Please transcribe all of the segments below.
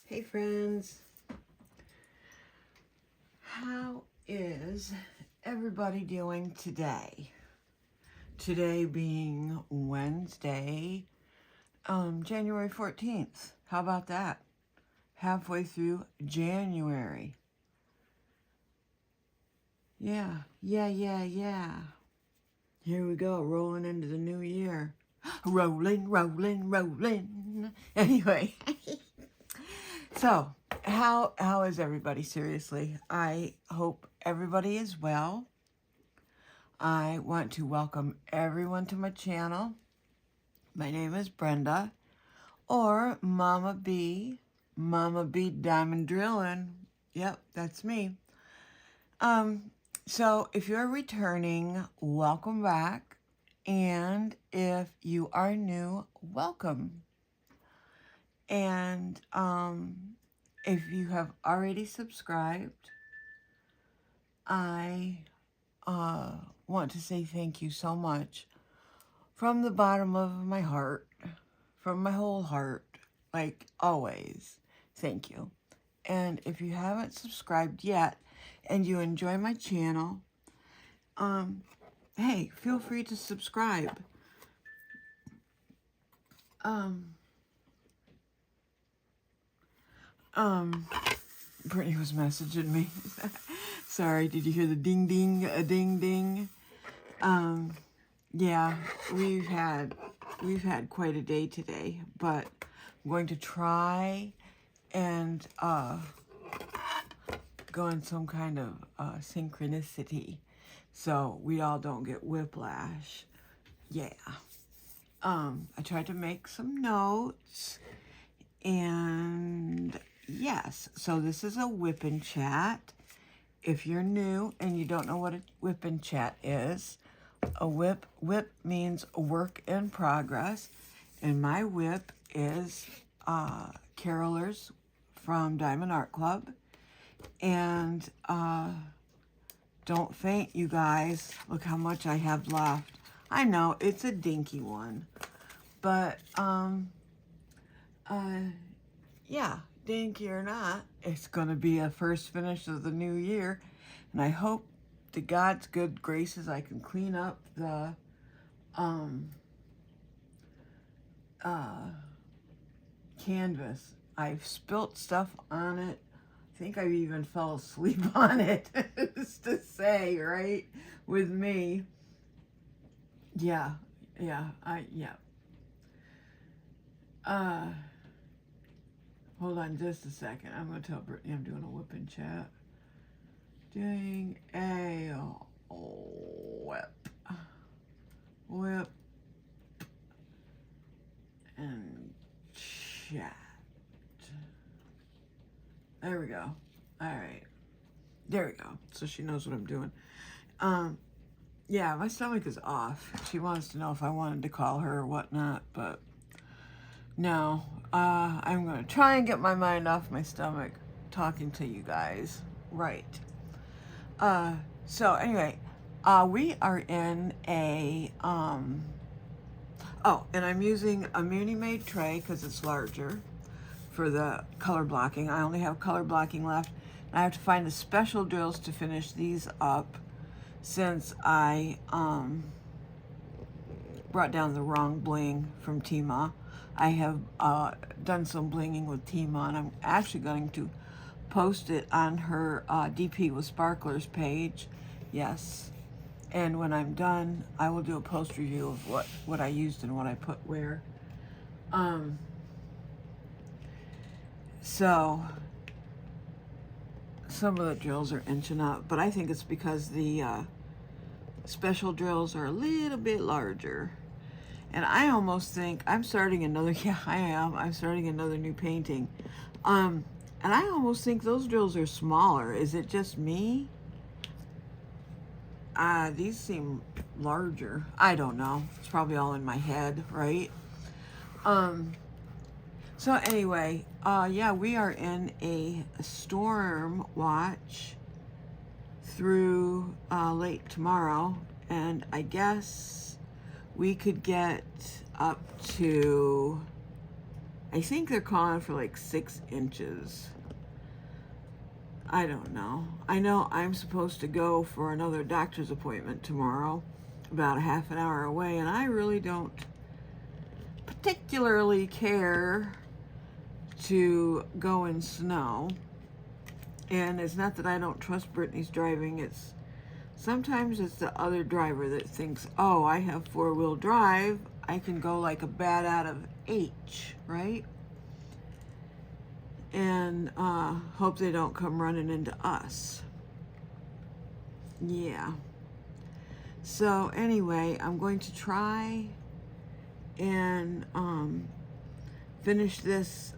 Hey friends, how is everybody doing today? Today being Wednesday, January 14th. How about that? Halfway through January. Yeah. Here we go, rolling into the new year. Rolling. Anyway, so how is everybody? Seriously, I hope everybody is well. I want to welcome everyone to my channel. My name is Brenda, or Mama B Diamond Drillin'. Yep, that's me. So if you're returning, welcome back. And if you are new, welcome. And if you have already subscribed, I want to say thank you so much from the bottom of my heart, from my whole heart, like always. Thank you. And if you haven't subscribed yet and you enjoy my channel, hey, feel free to subscribe. Brittany was messaging me. Sorry, did you hear the ding ding, a ding ding? Yeah, we've had quite a day today, but I'm going to try and go in some kind of synchronicity so we all don't get whiplash. Yeah. I tried to make some notes, and yes, so this is a WIP N CHAT. If you're new and you don't know what a WIP N CHAT is, a WIP means work in progress, and my WIP is carolers from Diamond Art Club. And don't faint, you guys. Look how much I have left. I know it's a dinky one, but yeah, dinky or not, it's gonna be a first finish of the new year, and I hope to God's good graces I can clean up the canvas. I've spilt stuff on it. I think I even fell asleep on it. Just to say, right? With me. Yeah. Hold on just a second. I'm going to tell Brittany I'm doing a WIP N CHAT. Doing a WIP N CHAT. There we go. All right. There we go. So she knows what I'm doing. Yeah, my stomach is off. She wants to know if I wanted to call her or whatnot, but no. I'm going to try and get my mind off my stomach talking to you guys. Right. So anyway, we are in a, oh, and I'm using a Mindy made tray because it's larger for the color blocking. I only have color blocking left. I have to find the special drills to finish these up since I brought down the wrong bling from Tima. I have done some blinging with Tima, and I'm actually going to post it on her DP with Sparklers page. Yes. And when I'm done, I will do a post review of what I used and what I put where. So some of the drills are inching up, but I think it's because the special drills are a little bit larger. And I almost think I'm starting another, yeah, I am. I'm starting another new painting. And I almost think those drills are smaller. Is it just me? These seem larger. I don't know. It's probably all in my head, right? So anyway, yeah, we are in a storm watch through late tomorrow, and I guess we could get up to I think they're calling for like 6 inches. I don't know. I know I'm supposed to go for another doctor's appointment tomorrow, about a half an hour away, and I really don't particularly care to go in snow. And it's not that I don't trust Brittany's driving, it's sometimes it's the other driver that thinks, oh, I have 4-wheel drive, I can go like a bat out of H, right? And hope they don't come running into us. Yeah. So anyway, I'm going to try and finish this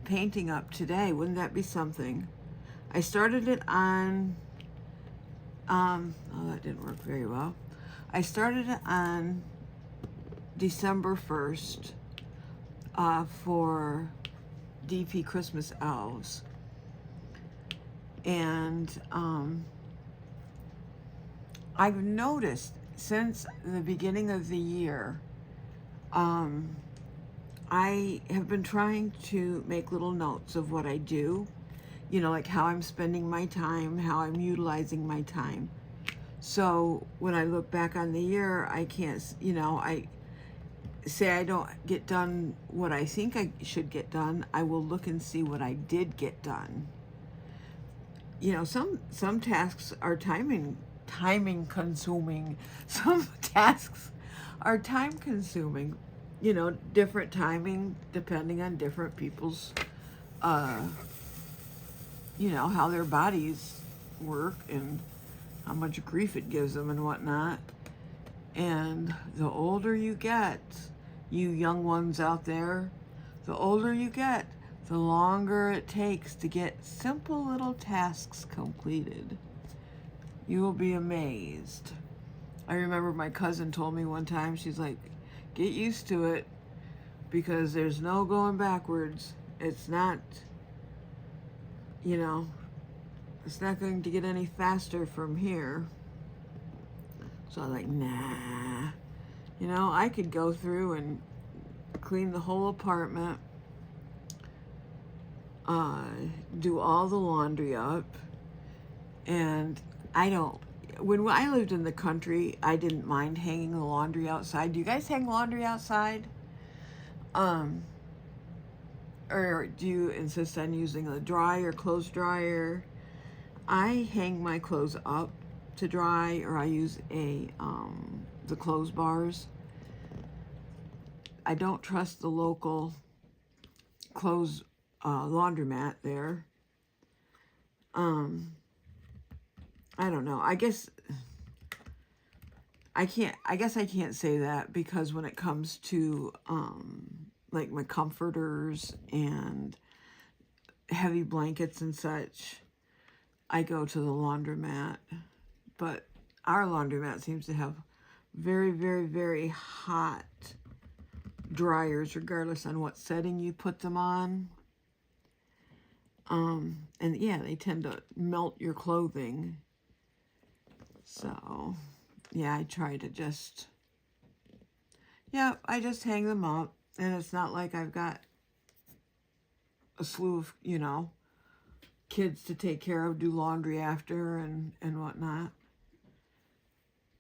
painting up today. Wouldn't that be something? I started it on, oh, that didn't work very well. I started it on December 1st for DP Christmas Elves. And I've noticed since the beginning of the year, I have been trying to make little notes of what I do, you know, like how I'm spending my time, how I'm utilizing my time. So when I look back on the year, I can't, you know, I say I don't get done what I think I should get done. I will look and see what I did get done. You know, some tasks are timing consuming. Some tasks are time consuming. You know, different timing depending on different people's, you know, how their bodies work and how much grief it gives them and whatnot. And the older you get, you young ones out there, the older you get, the longer it takes to get simple little tasks completed. You will be amazed. I remember my cousin told me one time, she's like, get used to it because there's no going backwards. It's not, you know, it's not going to get any faster from here. So I was like, nah. You know, I could go through and clean the whole apartment, do all the laundry up, and I don't, when I lived in the country, I didn't mind hanging the laundry outside. Do you guys hang laundry outside? Or do you insist on using a dryer, clothes dryer? I hang my clothes up to dry, or I use the clothes bars. I don't trust the local clothes laundromat there. I don't know. I guess I can't say that because when it comes to like my comforters and heavy blankets and such, I go to the laundromat. But our laundromat seems to have very, very, very hot dryers, regardless on what setting you put them on. And yeah, they tend to melt your clothing. So, yeah, I try to just, yeah, I just hang them up. And it's not like I've got a slew of, you know, kids to take care of, do laundry after and whatnot.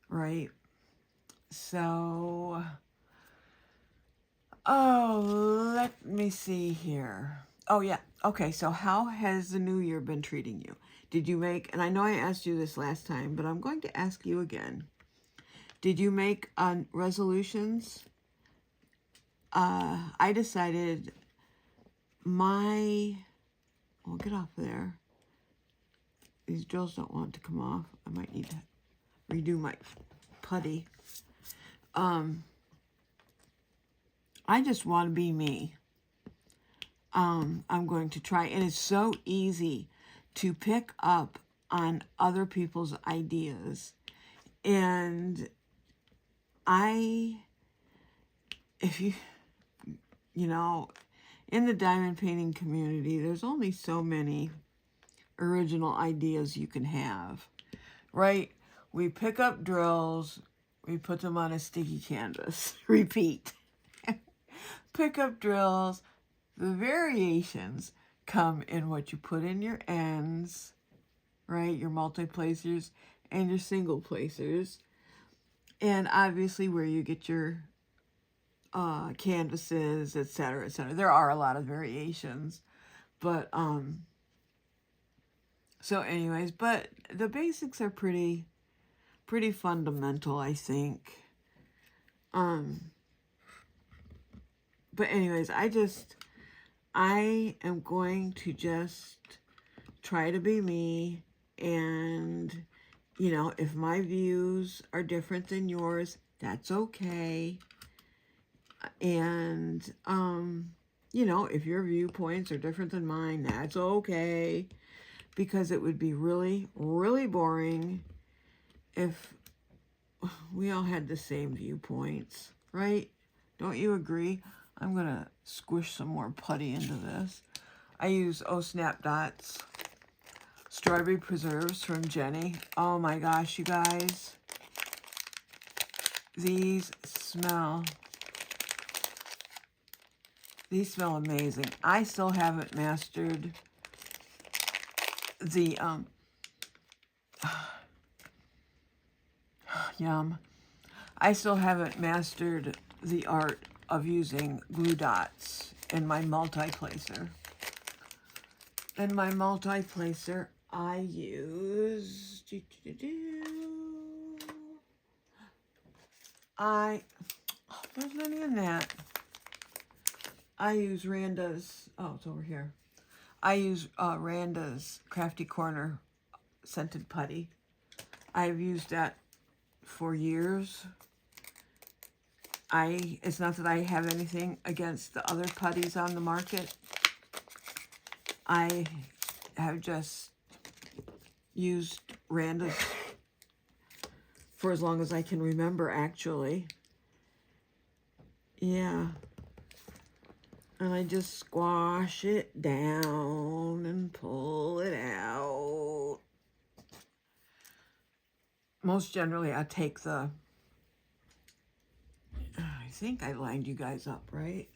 Right? So, oh, let me see here. Oh, yeah. Okay, so how has the new year been treating you? Did you make, and I know I asked you this last time, but I'm going to ask you again. Did you make resolutions? I decided well, get off there. These drills don't want to come off. I might need to redo my putty. I just want to be me. I'm going to try, and it's so easy to pick up on other people's ideas. And if you know, in the diamond painting community, there's only so many original ideas you can have, right? We pick up drills, we put them on a sticky canvas, repeat. Pick up drills, The variations come in what you put in your ends, right? Your multi-placers and your single placers. And obviously where you get your canvases, etc., etc. There are a lot of variations. But, so anyways, but the basics are pretty fundamental, I think. But anyways, I am going to just try to be me, and, you know, if my views are different than yours, that's okay. And, you know, if your viewpoints are different than mine, that's okay. Because it would be really, really boring if we all had the same viewpoints, right? Don't you agree? I'm going to squish some more putty into this. I use Oh Snap Dots strawberry preserves from Jenny. Oh my gosh, you guys. These smell amazing. I still haven't mastered the, yum. I still haven't mastered the art of using glue dots in my multi-placer. In my multi-placer, I use... there's many in that. I use Randa's... Oh, it's over here. I use Randa's Crafty Corner scented putty. I've used that for years. It's not that I have anything against the other putties on the market. I have just used Randa's for as long as I can remember, actually. Yeah. And I just squash it down and pull it out. Most generally, I take the... I think I lined you guys up, right?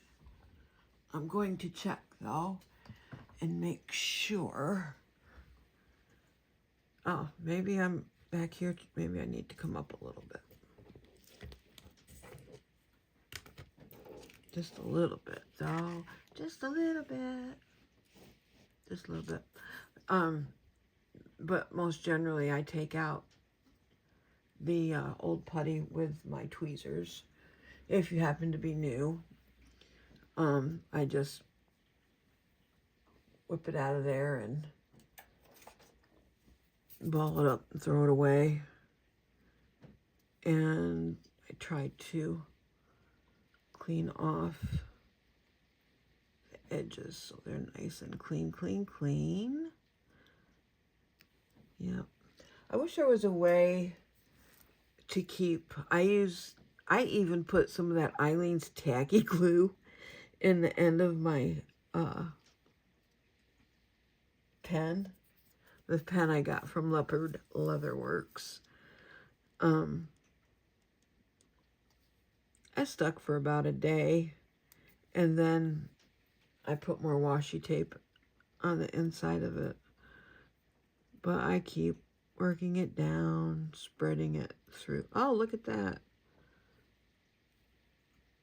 I'm going to check, though, and make sure. Oh, maybe I'm back here. Maybe I need to come up a little bit. Just a little bit, though. Just a little bit. Just a little bit. But most generally, I take out the old putty with my tweezers. If you happen to be new, I just whip it out of there and ball it up and throw it away. And I try to clean off the edges so they're nice and clean, clean, clean. Yep. I wish there was a way to keep... I even put some of that Eileen's tacky glue in the end of my pen. The pen I got from Leopard Leatherworks. I stuck for about a day, and then I put more washi tape on the inside of it. But I keep working it down, spreading it through. Oh, look at that.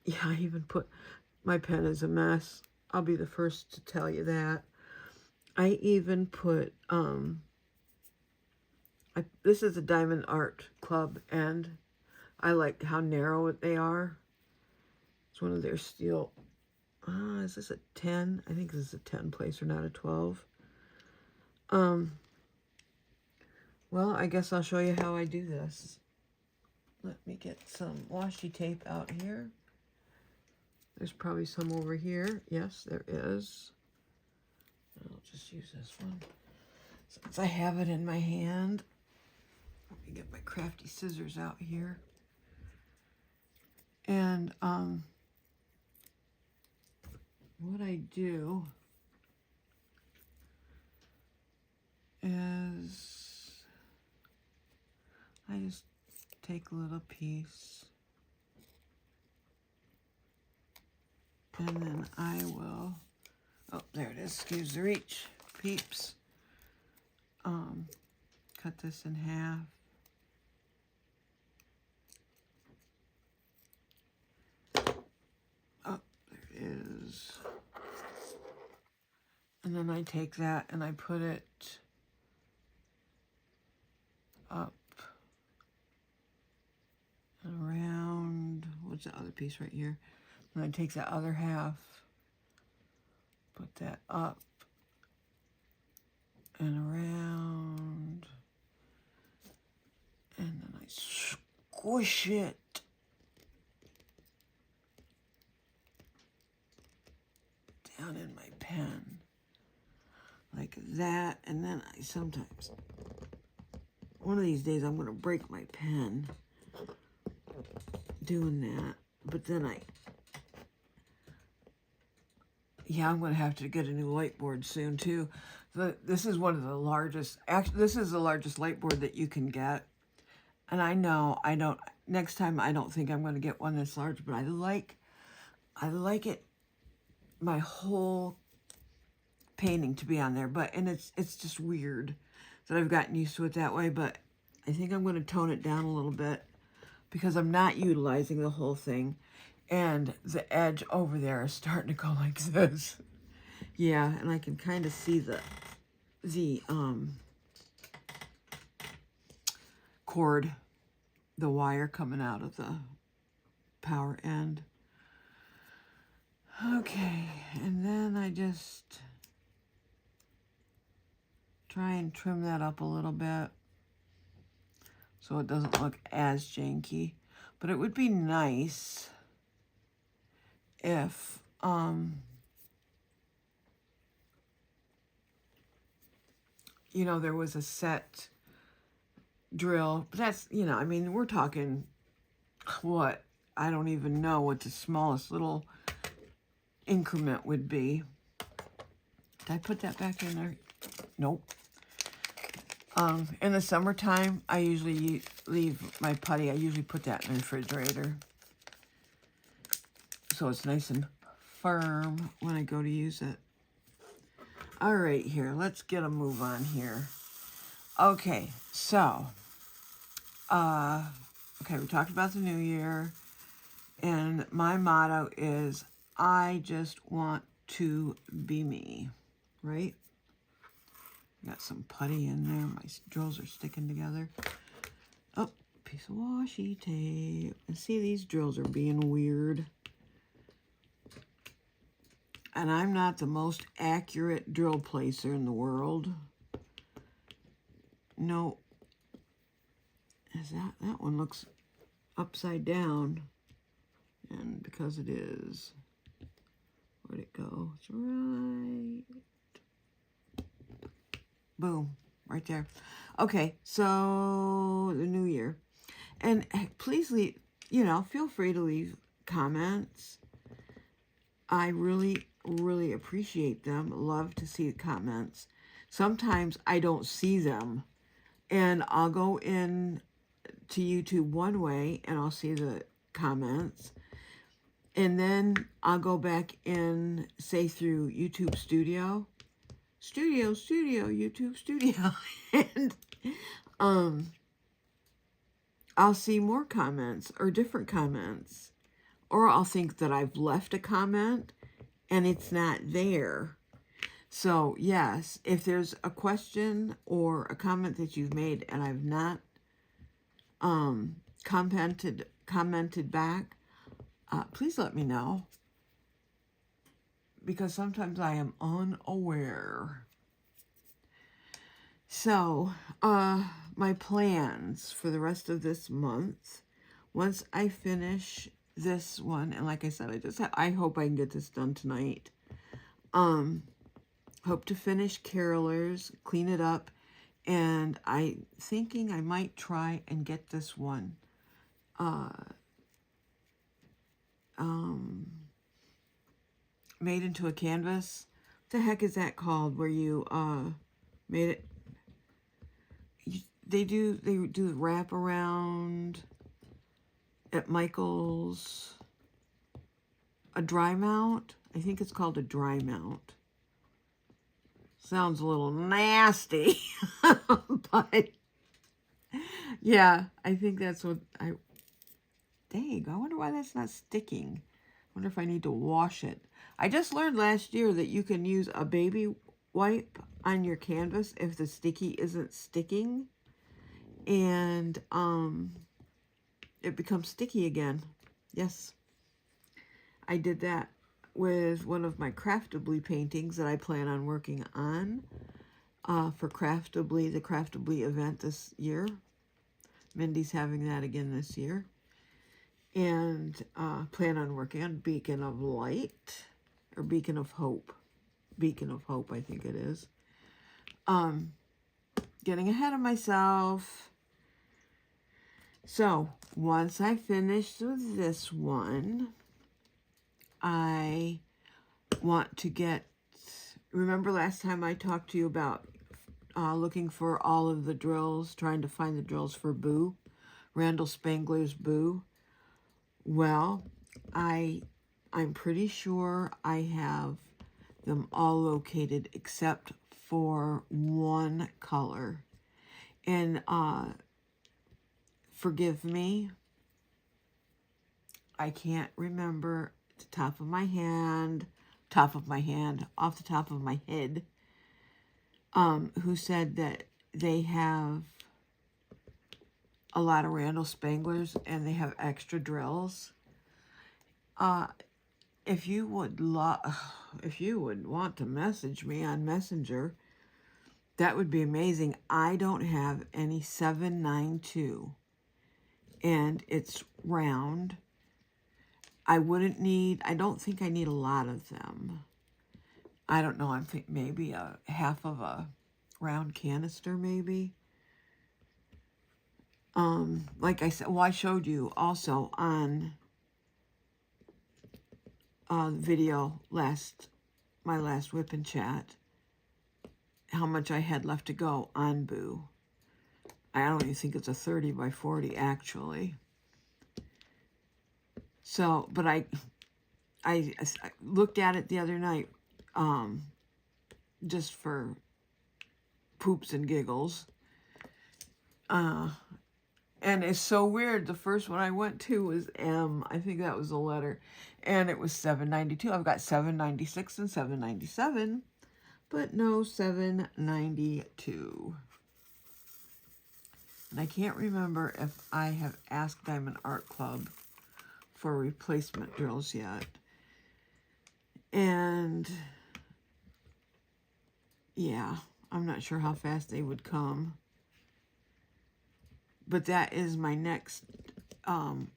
Yeah, I even put... My pen is a mess. I'll be the first to tell you that. I even put... this is a Diamond Art Club, and I like how narrow they are. It's one of their steel... is this a 10? I think this is a 10 placer, not a 12. Well, I guess I'll show you how I do this. Let me get some washi tape out here. There's probably some over here. Yes, there is. I'll just use this one since I have it in my hand. Let me get my crafty scissors out here. And what I do is I just take a little piece, and then I will excuse the reach, peeps. Cut this in half. Oh, there it is. And then I take that and I put it up and around. What's the other piece right here? And I take that other half, put that up and around, and then I squish it. Down in my pen. Like that, and then I sometimes, one of these days I'm going to break my pen doing that, but then I'm going to have to get a new light board soon too. This is one of the largest, actually this is the largest light board that you can get, and I know next time I don't think I'm going to get one this large, but I like it, my whole painting to be on there, and it's just weird that I've gotten used to it that way, but I think I'm going to tone it down a little bit because I'm not utilizing the whole thing, and the edge over there is starting to go like this. Yeah, and I can kind of see the cord, the wire coming out of the power end. Okay, and then I just try and trim that up a little bit so it doesn't look as janky. But it would be nice if you know, there was a set drill. But that's, you know, I mean, we're talking what? I don't even know what the smallest little increment would be. Did I put that back in there? Nope. In the summertime, I usually leave my putty. I usually put that in the refrigerator, so it's nice and firm when I go to use it. All right, here, let's get a move on here. Okay, so, okay, we talked about the new year, and my motto is, I just want to be me, right? Got some putty in there. My drills are sticking together. Oh, piece of washi tape. And see, these drills are being weird. And I'm not the most accurate drill placer in the world. No. Is that one looks upside down. And because it is, where'd it go? It's right. Boom, right there. Okay, so the new year. And please leave, you know, feel free to leave comments. I really, really appreciate them. Love to see the comments. Sometimes I don't see them, and I'll go in to YouTube one way and I'll see the comments. And then I'll go back in, say, through YouTube Studio, YouTube Studio, and I'll see more comments or different comments, or I'll think that I've left a comment and it's not there. So yes, if there's a question or a comment that you've made and I've not commented back, please let me know, because sometimes I am unaware. So, my plans for the rest of this month, once I finish this one, and like I said, I hope I can get this done tonight. Hope to finish Carolers, clean it up, and I'm thinking I might try and get this one made into a canvas. What the heck is that called? Where you made it? They do the wrap around at Michael's. A dry mount. I think it's called a dry mount. Sounds a little nasty. But, yeah, I think that's what I... Dang, I wonder why that's not sticking. I wonder if I need to wash it. I just learned last year that you can use a baby wipe on your canvas if the sticky isn't sticking. And it becomes sticky again. Yes, I did that with one of my Craftably paintings that I plan on working on for Craftably, the Craftably event this year. Mindy's having that again this year. And plan on working on Beacon of Light, or Beacon of Hope. Beacon of Hope, I think it is. Getting ahead of myself. So, once I finish with this one, I want to get... Remember last time I talked to you about looking for all of the drills, trying to find the drills for Boo, Randall Spangler's Boo? Well, I'm pretty sure I have them all located except for one color. And forgive me, I can't remember the top of my hand, off the top of my head, who said that they have a lot of Randall Spanglers and they have extra drills. If you would want to message me on Messenger, that would be amazing. I don't have any 792, and it's round. I don't think I need a lot of them. I don't know, I think maybe a half of a round canister, maybe. Like I said, well, I showed you also on video my last WIP N CHAT, how much I had left to go on Boo. I don't even think it's a 30 by 40 actually. So, but I looked at it the other night, just for poops and giggles. And it's so weird. The first one I went to was M. I think that was the letter. And it was 792. I've got 796 and 797. But no 792. And I can't remember if I have asked Diamond Art Club for replacement drills yet. And yeah, I'm not sure how fast they would come. But that is my next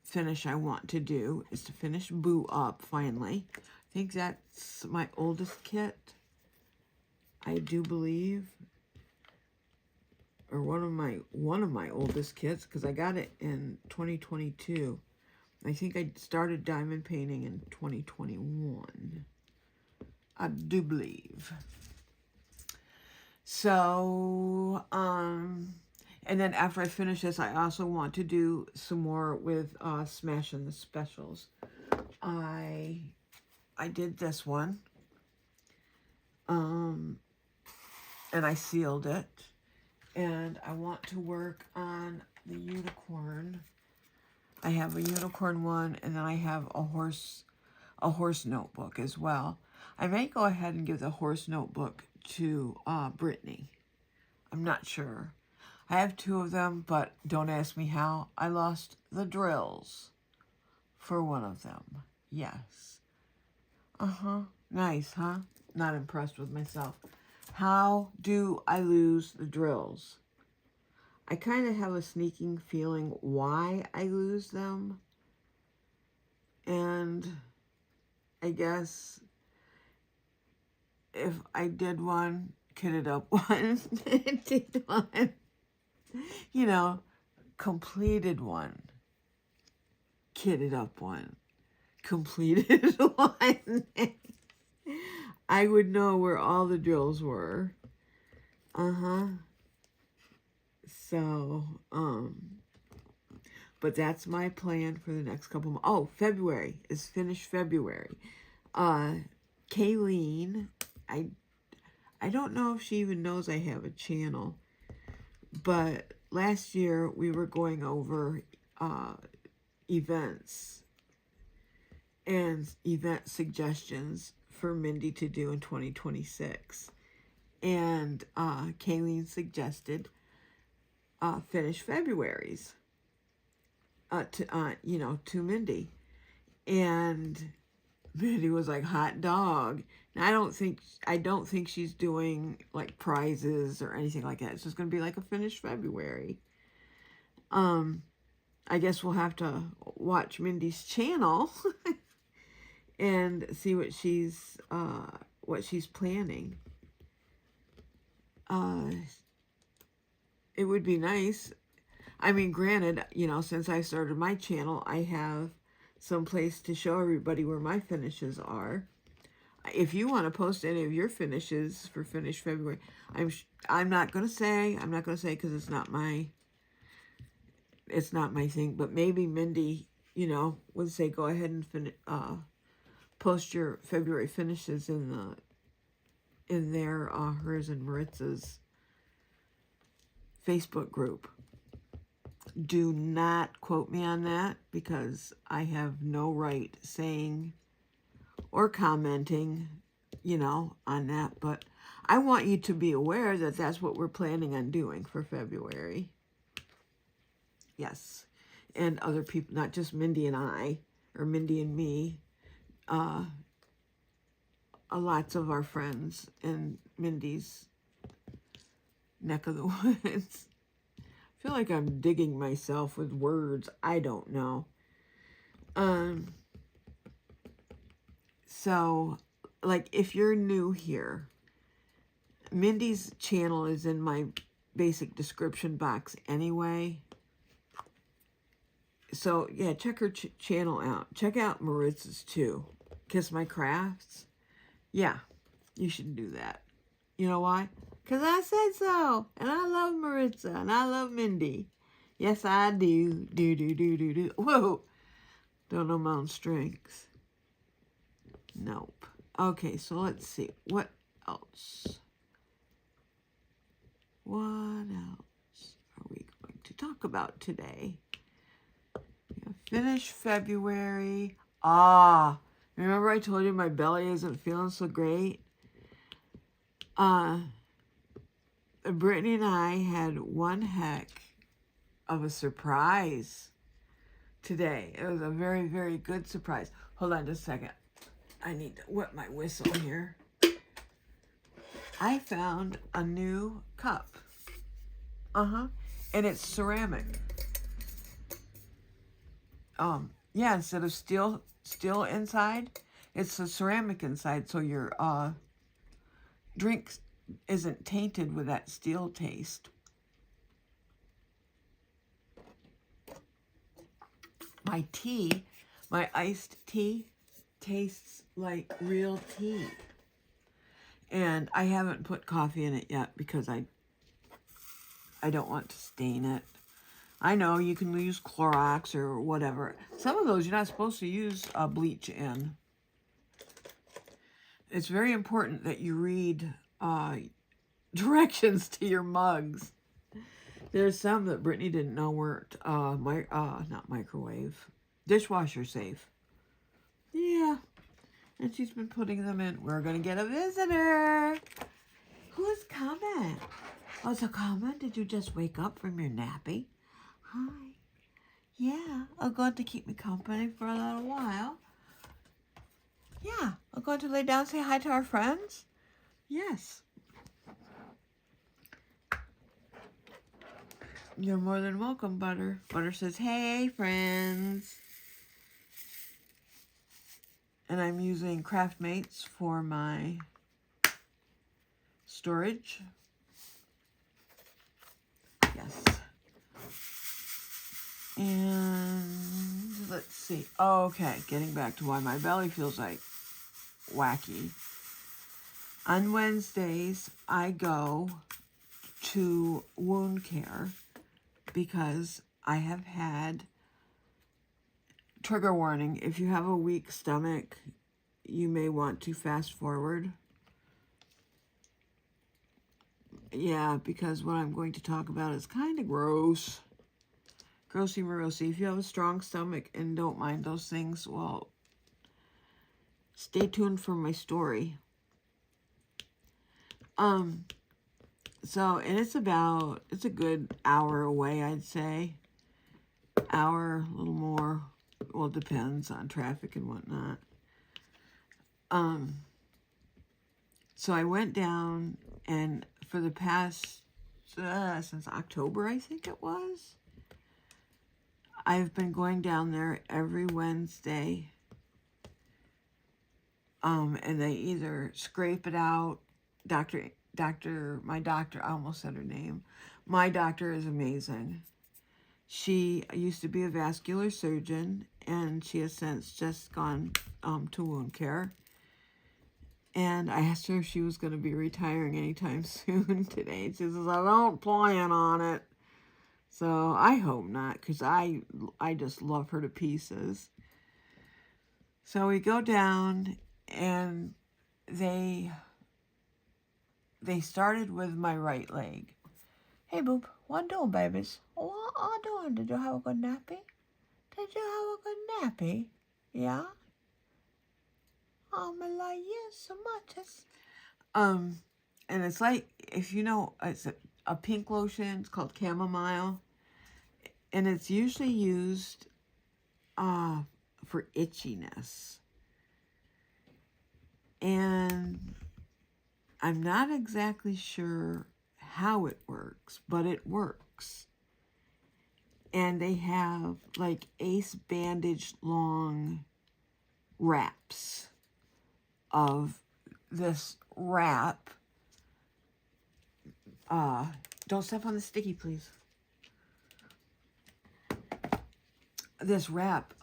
finish I want to do, is to finish Boo up finally. I think that's my oldest kit, I do believe, or one of my oldest kits, because I got it in 2022. I think I started diamond painting in 2021. I do believe. So, and then after I finish this, I also want to do some more with Smashing the Specials. I did this one. And I sealed it. And I want to work on the unicorn. I have a unicorn one, and then I have a horse notebook as well. I may go ahead and give the horse notebook to Brittany. I'm not sure. I have two of them, but don't ask me how. I lost the drills for one of them. Yes. Nice, huh? Not impressed with myself. How do I lose the drills? I kind of have a sneaking feeling why I lose them. And I guess if I did one, kitted up one, did one, you know, completed one, kitted up one, completed one, I would know where all the drills were. So, but that's my plan for the next couple months. Oh, February is finished February. Kayleen, I I don't know if she even knows I have a channel, but last year we were going over events and event suggestions for Mindy to do in 2026. And Kayleen suggested finish February's to Mindy. And Mindy was like, hot dog. And I don't think she's doing like prizes or anything like that. It's just going to be like a finished February. I guess we'll have to watch Mindy's channel and see what she's planning. It would be nice. I mean, granted, since I started my channel, I have some place to show everybody where my finishes are. If you want to post any of your finishes for finished February, I'm not gonna say because it's not my thing. But maybe Mindy, would say go ahead and post your February finishes in their hers and Maritza's Facebook group. Do not quote me on that because I have no right saying or commenting, on that. But I want you to be aware that that's what we're planning on doing for February. Yes. And other people, not just Mindy and I, or Mindy and me. Lots of our friends in Mindy's neck of the woods. I feel like I'm digging myself with words. I don't know. So, like, if you're new here, Mindy's channel is in my basic description box anyway. So, yeah, check her channel out. Check out Maritza's too. My Krafts. Yeah, you should do that. You know why? Because I said so. And I love Maritza. And I love Mindy. Yes, I do. Do. Whoa. Don't know my own strengths. Nope. Okay, so let's see. What else? What else are we going to talk about today? Finish February. Remember I told you my belly isn't feeling so great? Brittany and I had one heck of a surprise today. It was a very, very good surprise. Hold on just a second. I need to wet my whistle here. I found a new cup. And it's ceramic. Yeah, instead of steel inside, it's a ceramic inside, so your drink isn't tainted with that steel taste. My tea, my iced tea, tastes like real tea. And I haven't put coffee in it yet because I don't want to stain it. I know you can use Clorox or whatever. Some of those you're not supposed to use bleach in. It's very important that you read directions to your mugs. There's some that Brittany didn't know weren't not microwave, dishwasher safe. Yeah, and she's been putting them in. We're gonna get a visitor. Who's coming? Oh, it's a comment. Did you just wake up from your nappy? Hi. Yeah, I'm going to keep me company for a little while. Yeah, I'm going to lay down and say hi to our friends. Yes. You're more than welcome, Butter. Butter says, hey, friends. And I'm using Craftmates for my storage. Yes. And let's see. Okay, getting back to why my belly feels like wacky. On Wednesdays, I go to wound care because I have had, trigger warning, if you have a weak stomach, you may want to fast forward. Yeah, because what I'm going to talk about is kind of gross. Grossy morosy. If you have a strong stomach and don't mind those things, well, stay tuned for my story. So, and it's a good hour away, I'd say. Hour, a little more. Well, it depends on traffic and whatnot. So I went down, and for the past, since October, I think it was, I've been going down there every Wednesday. And they either scrape it out. My doctor, I almost said her name. My doctor is amazing. She used to be a vascular surgeon, and she has since just gone to wound care. And I asked her if she was going to be retiring anytime soon today. She says, I don't plan on it. So I hope not, because I just love her to pieces. So we go down, and they started with my right leg. Hey, Boop, what doing, babies? What are doing? Did you have a good nappy? Did you have a good nappy? Yeah? Oh, my like, yes, so much. It's, and it's like, if you know, it's a pink lotion. It's called chamomile. And it's usually used for itchiness. And I'm not exactly sure how it works, but it works. And they have like ace bandage long wraps of this wrap. Don't step on the sticky, please. This wrap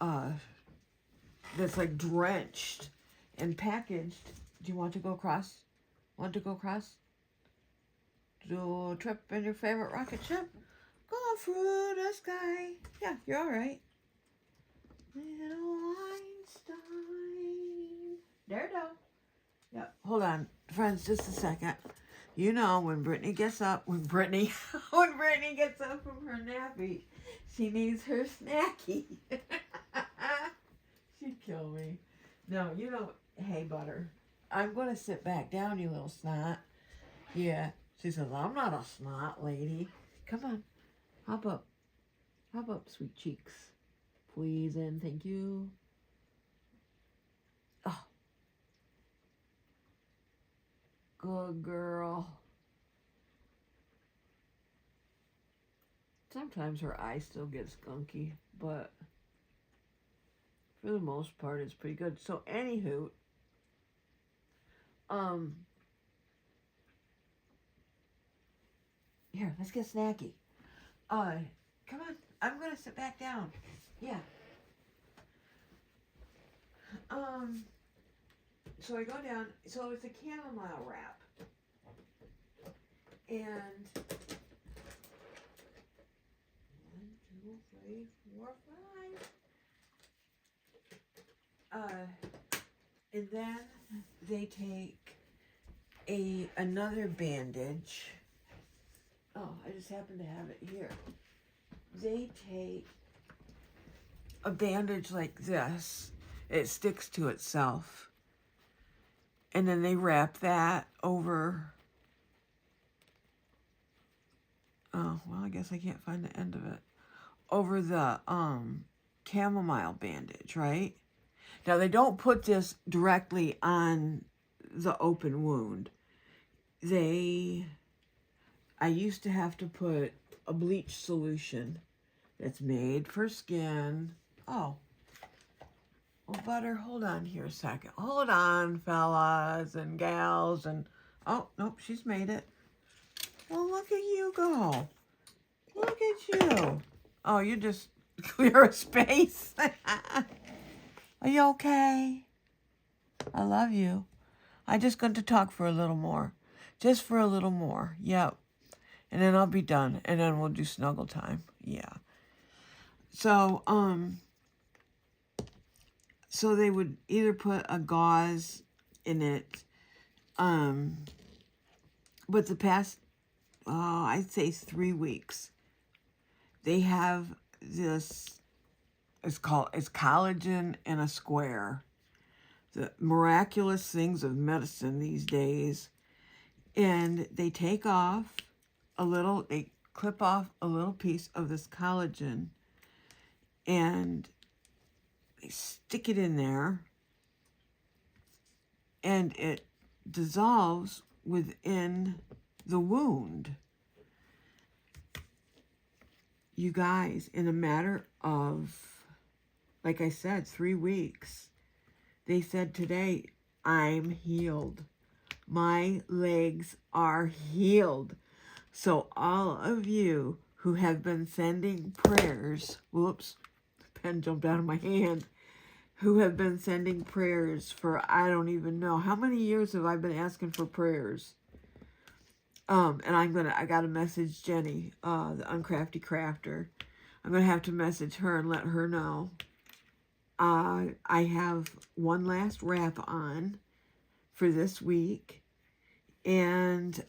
that's like drenched and packaged. Do you want to go across? Want to go across? Do a trip in your favorite rocket ship? Go through the sky. Yeah, you're all right. Little Einstein. There you go. Yep. Hold on, friends, just a second. You know, when Brittany gets up, when Brittany gets up from her nappy, she needs her snacky. She'd kill me. No, you know, hey, Butter, I'm going to sit back down, you little snot. Yeah. She says, I'm not a snot lady. Come on. Hop up. Hop up, sweet cheeks. Please and thank you. Oh. Good girl. Sometimes her eye still gets gunky, but for the most part, it's pretty good. So, anywho, here, let's get snacky. Come on, I'm gonna sit back down. Yeah. So I go down. So it's a chamomile wrap, and 1, 2, 3, 4, 5. And then they take another bandage. Oh, I just happen to have it here. They take a bandage like this. It sticks to itself. And then they wrap that over. Oh, well, I guess I can't find the end of it. Over the chamomile bandage, right? Now, they don't put this directly on the open wound. I used to have to put a bleach solution that's made for skin. Oh. Well, Butter, hold on here a second. Hold on, fellas and gals. And oh, nope, she's made it. Well, look at you go. Look at you. Oh, you just clear a space. Are you okay? I love you. I'm just going to talk for a little more. Just for a little more. Yep. And then I'll be done. And then we'll do snuggle time. Yeah. So, so they would either put a gauze in it, but the past I'd say 3 weeks. They have this, it's collagen in a square. The miraculous things of medicine these days. And they take off they clip off a little piece of this collagen and they stick it in there and it dissolves within the wound. You guys, in a matter of, like I said, 3 weeks, they said today, I'm healed. My legs are healed. So all of you who have been sending prayers, whoops, the pen jumped out of my hand, who have been sending prayers for, I don't even know, how many years have I been asking for prayers? And I gotta message Jenny, the Uncrafty Crafter. I'm gonna have to message her and let her know. I have one last wrap on for this week. And,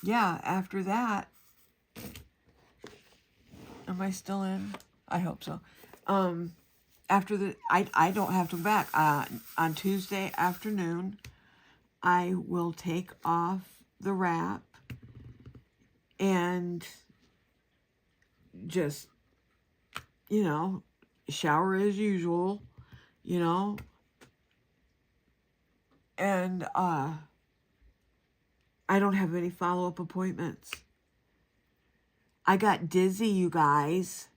yeah, after that, am I still in? I hope so. After I don't have to go back. On Tuesday afternoon, I will take off the wrap and just, shower as usual, and I don't have any follow-up appointments. I got dizzy, you guys.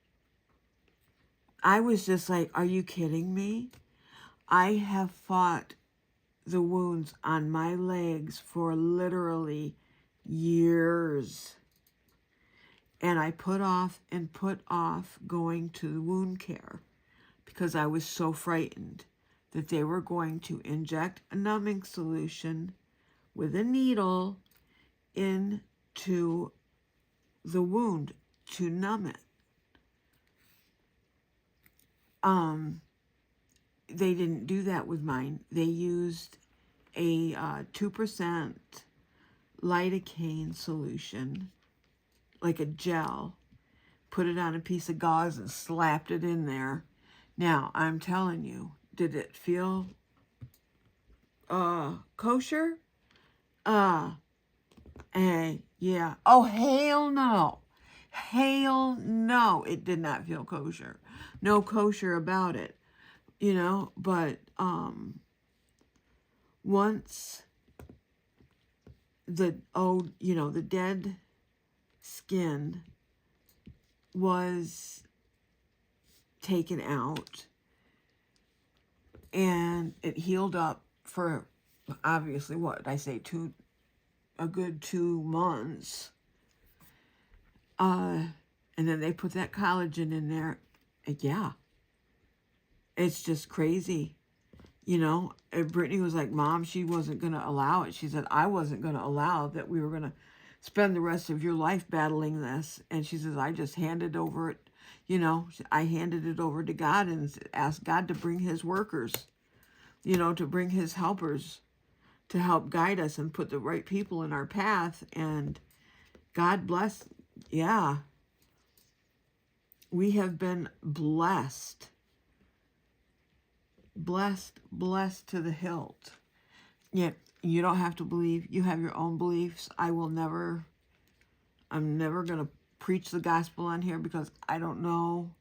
I was just like, are you kidding me? I have fought the wounds on my legs for literally years. And I put off going to the wound care because I was so frightened that they were going to inject a numbing solution with a needle into the wound to numb it. They didn't do that with mine. They used a 2% lidocaine solution, like a gel, put it on a piece of gauze and slapped it in there. Now, I'm telling you, did it feel kosher? Yeah. Oh, hell no. Hell no. It did not feel kosher. No kosher about it. But once the dead skin was taken out and it healed up for obviously what I say a good 2 months, and then they put that collagen in there. Yeah, it's just crazy. And Brittany was like, Mom, she wasn't going to allow it. She said, I wasn't going to allow that we were going to spend the rest of your life battling this. And she says, I just handed over it, I handed it over to God and asked God to bring his workers, to bring his helpers to help guide us and put the right people in our path. And God bless. Yeah. We have been blessed. Blessed to the hilt. Yeah, you don't have to believe. You have your own beliefs. I'm never going to preach the gospel on here because I don't know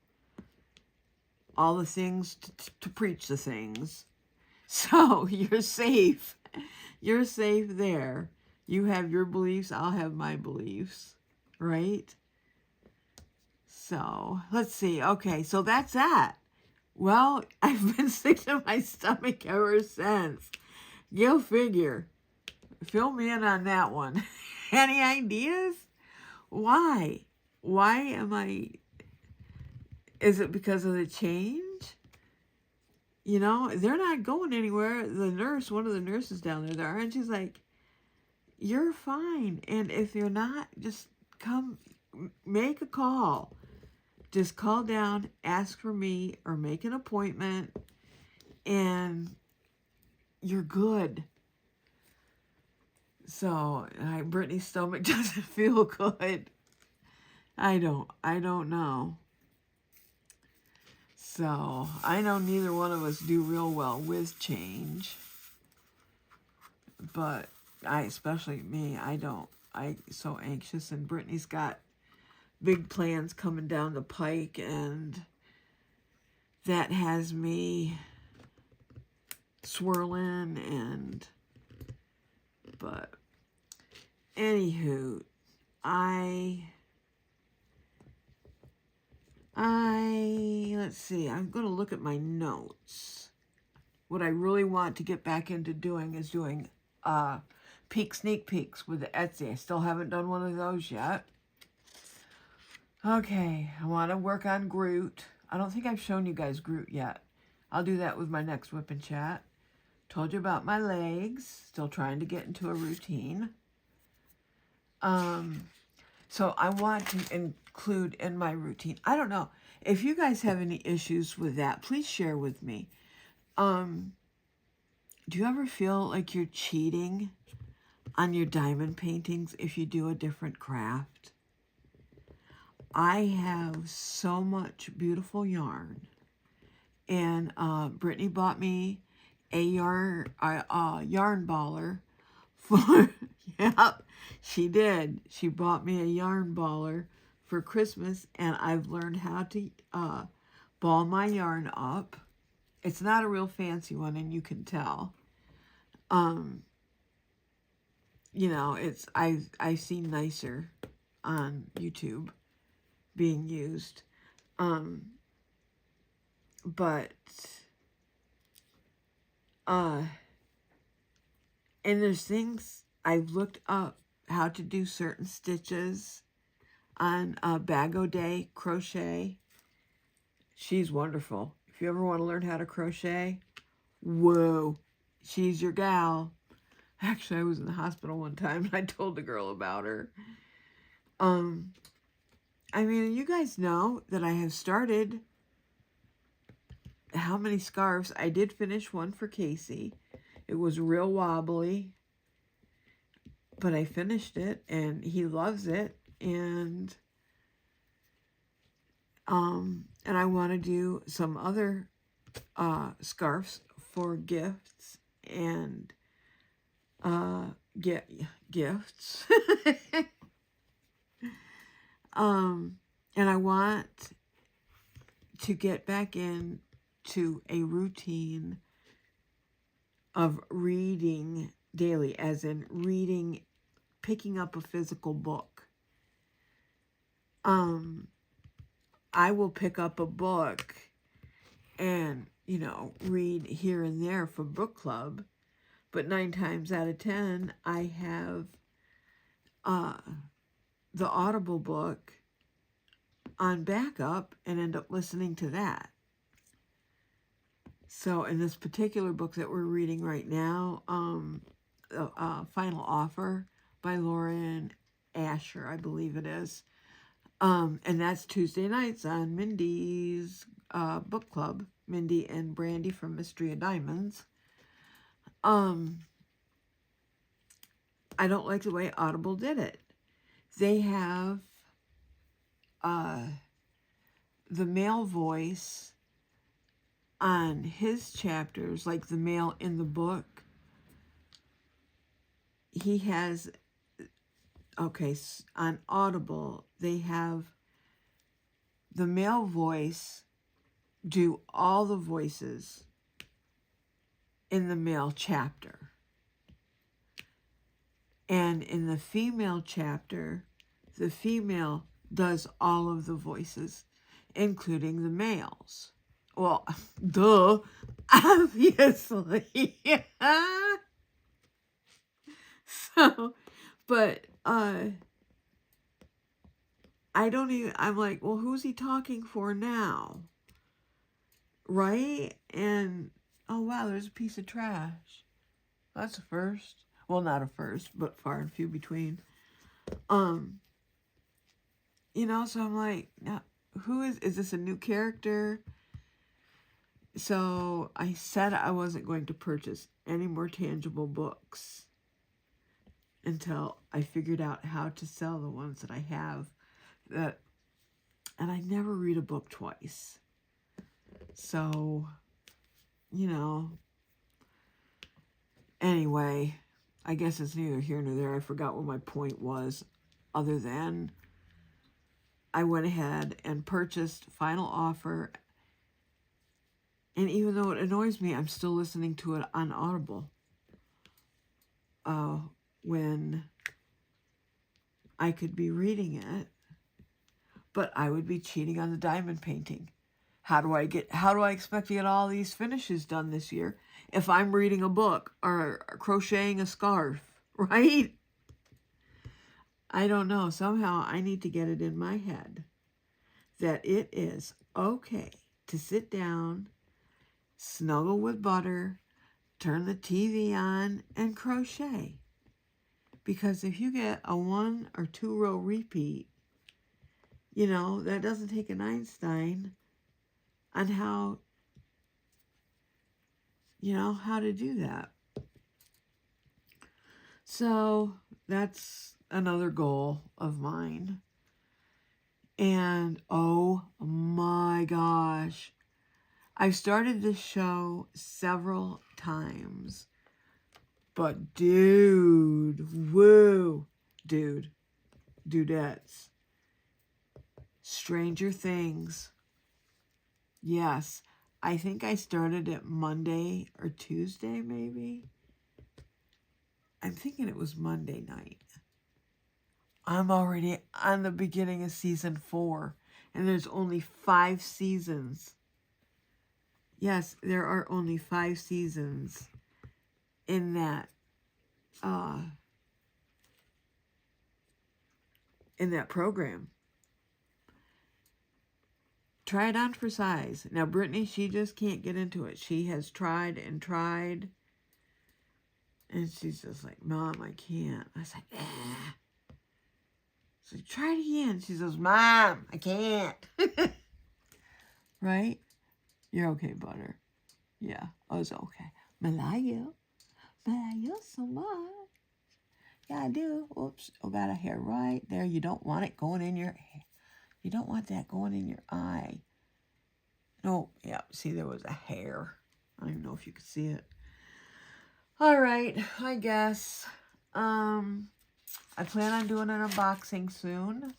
all the things to preach the things. So you're safe. You're safe there. You have your beliefs. I'll have my beliefs. Right? So let's see. Okay, so that's that. Well, I've been sick to my stomach ever since. Go figure. Fill me in on that one. Any ideas? Why? Why am I... Is it because of the change? They're not going anywhere. The nurse, one of the nurses down there, and she's like, you're fine. And if you're not, just come, make a call. Just call down, ask for me, or make an appointment, and you're good. So, Brittany's stomach doesn't feel good. I don't know. So, I know neither one of us do real well with change. But especially me, I'm so anxious, and Brittany's got big plans coming down the pike, and that has me swirling, but anywho, let's see, I'm going to look at my notes. What I really want to get back into doing is doing sneak peeks with the Etsy. I still haven't done one of those yet. Okay, I want to work on Groot. I don't think I've shown you guys Groot yet. I'll do that with my next WIP N CHAT. Told you about my legs. Still trying to get into a routine. So I want to include in my routine. I don't know. If you guys have any issues with that, please share with me. Do you ever feel like you're cheating on your diamond paintings if you do a different craft? I have so much beautiful yarn. And Brittany bought me a yarn baller for, yep, she did. She bought me a yarn baller for Christmas, and I've learned how to ball my yarn up. It's not a real fancy one, and you can tell. You know, I've seen nicer on YouTube being used. But and there's things I've looked up how to do certain stitches on Bag O' Day crochet. She's wonderful. If you ever want to learn how to crochet, whoa, she's your gal. Actually, I was in the hospital one time and I told the girl about her. I mean, you guys know that I have started how many scarves. I did finish one for Casey. It was real wobbly, but I finished it and he loves it. And I want to do some other scarves for gifts and get gifts. And I want to get back into a routine of reading daily, as in reading, picking up a physical book. I will pick up a book and, you know, read here and there for book club, but 9 times out of 10, I have the Audible book on backup and end up listening to that. So in this particular book that we're reading right now, Final Offer by Lauren Asher, I believe it is. And that's Tuesday nights on Mindy's book club, Mindy and Brandy from Mystery of Diamonds. I don't like the way Audible did it. They have the male voice on his chapters, like the male in the book. He has, okay, on Audible, they have the male voice do all the voices in the male chapter. And in the female chapter, the female does all of the voices, including the males. Well, duh, obviously. So, but, I don't even, I'm like, well, who's he talking for now? Right? And, oh, wow, there's a piece of trash. That's a first. Well, not a first, but far and few between. You know, so I'm like, now, who is this a new character? So I said I wasn't going to purchase any more tangible books until I figured out how to sell the ones that I have. And I never read a book twice. So, you know, anyway, I guess it's neither here nor there. I forgot what my point was, other than I went ahead and purchased Final Offer. And even though it annoys me, I'm still listening to it on Audible. When I could be reading it, but I would be cheating on the diamond painting. How do I expect to get all these finishes done this year if I'm reading a book or crocheting a scarf, right? I don't know. Somehow I need to get it in my head that it is okay to sit down, snuggle with butter, turn the TV on, and crochet. Because if you get a 1 or 2 row repeat, you know, that doesn't take an Einstein on how, you know, how to do that. So that's another goal of mine. And oh my gosh, I've started this show several times. But dude, woo, dudettes. Stranger Things. Yes, I think I started it Monday or Tuesday, maybe. I'm thinking it was Monday night. I'm already on the beginning of season 4, and there's only 5 seasons. Yes, there are only 5 seasons in that program. Try it on for size. Now, Brittany, she just can't get into it. She has tried and tried, and she's just like, Mom, I can't. I was like, eh. So try it again. She says, Mom, I can't. Right? You're okay, Butter. Yeah, I was okay. Malaya so much. Yeah, I do. Oops, I got a hair right there. You don't want it going in your hair. You don't want that going in your eye. No, yeah, see, there was a hair. I don't even know if you could see it. All right, I guess. I plan on doing an unboxing soon.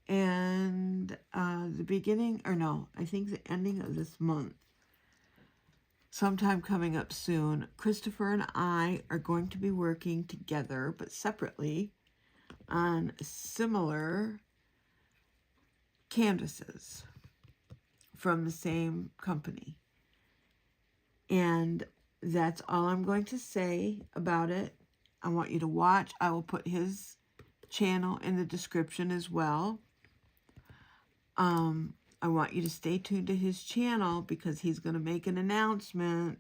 And the beginning, or no, I think the ending of this month, sometime coming up soon, Christopher and I are going to be working together, but separately, on similar canvases from the same company. And that's all I'm going to say about it. I want you to watch. I will put his channel in the description as well. I want you to stay tuned to his channel because he's going to make an announcement.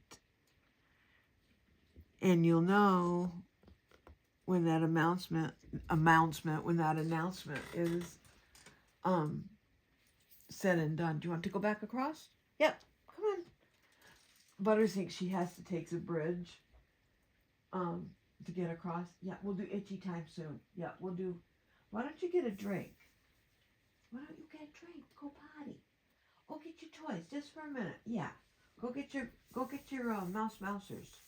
And you'll know when that announcement is said and done. Do you want to go back across? Yep. Come on. Butter thinks she has to take the bridge to get across. Yeah, we'll do itchy time soon. Yeah, we'll do. Why don't you get a drink? Why don't you get a drink? Go potty. Go get your toys just for a minute. Yeah. Go get your mousers.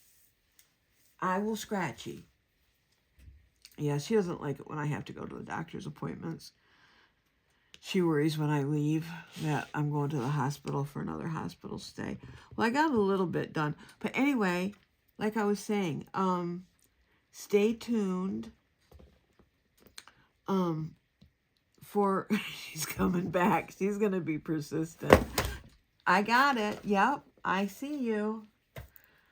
I will scratch you. Yeah, she doesn't like it when I have to go to the doctor's appointments. She worries when I leave that I'm going to the hospital for another hospital stay. Well, I got a little bit done. But anyway, like I was saying, stay tuned for, she's coming back. She's going to be persistent. I got it. Yep, I see you.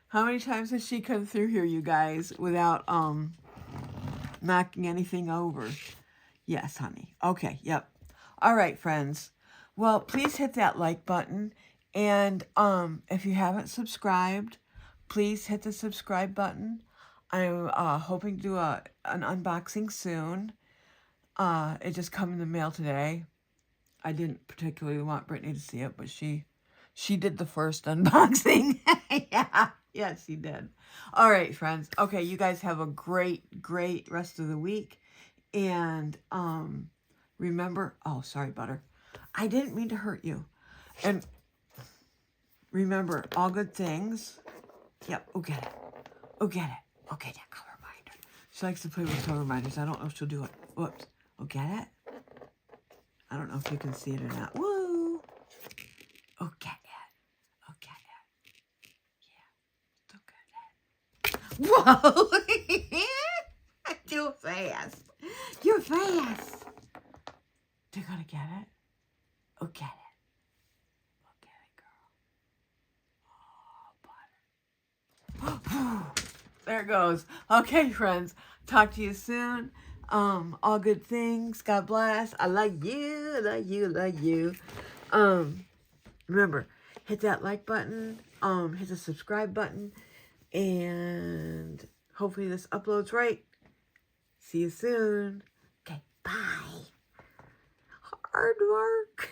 How many times has she come through here, you guys, without knocking anything over? Yes, honey. Okay, yep. All right, friends. Well, please hit that like button. And if you haven't subscribed, please hit the subscribe button. I'm hoping to do an unboxing soon. It just come in the mail today. I didn't particularly want Brittany to see it, but she did the first unboxing. Yes, he did. All right, friends. Okay, you guys have a great rest of the week. And remember, oh, sorry, Butter. I didn't mean to hurt you. And remember, all good things. Yep, oh, get it. Oh, get it. Okay, that color reminder. She likes to play with color reminders. I don't know if she'll do it. Whoops. Oh, get it? I don't know if you can see it or not. Woo! Oh, get it. Oh, get it. Yeah, so good. Whoa! Too fast. You're fast. They're gonna get it. Oh, get it. Oh, get it, girl. Oh, butter. There it goes. Okay, friends. Talk to you soon. All good things. God bless. I love you. I love you. I love you. Remember, hit that like button. Hit the subscribe button. And hopefully this uploads right. See you soon. Okay, bye. Hard work.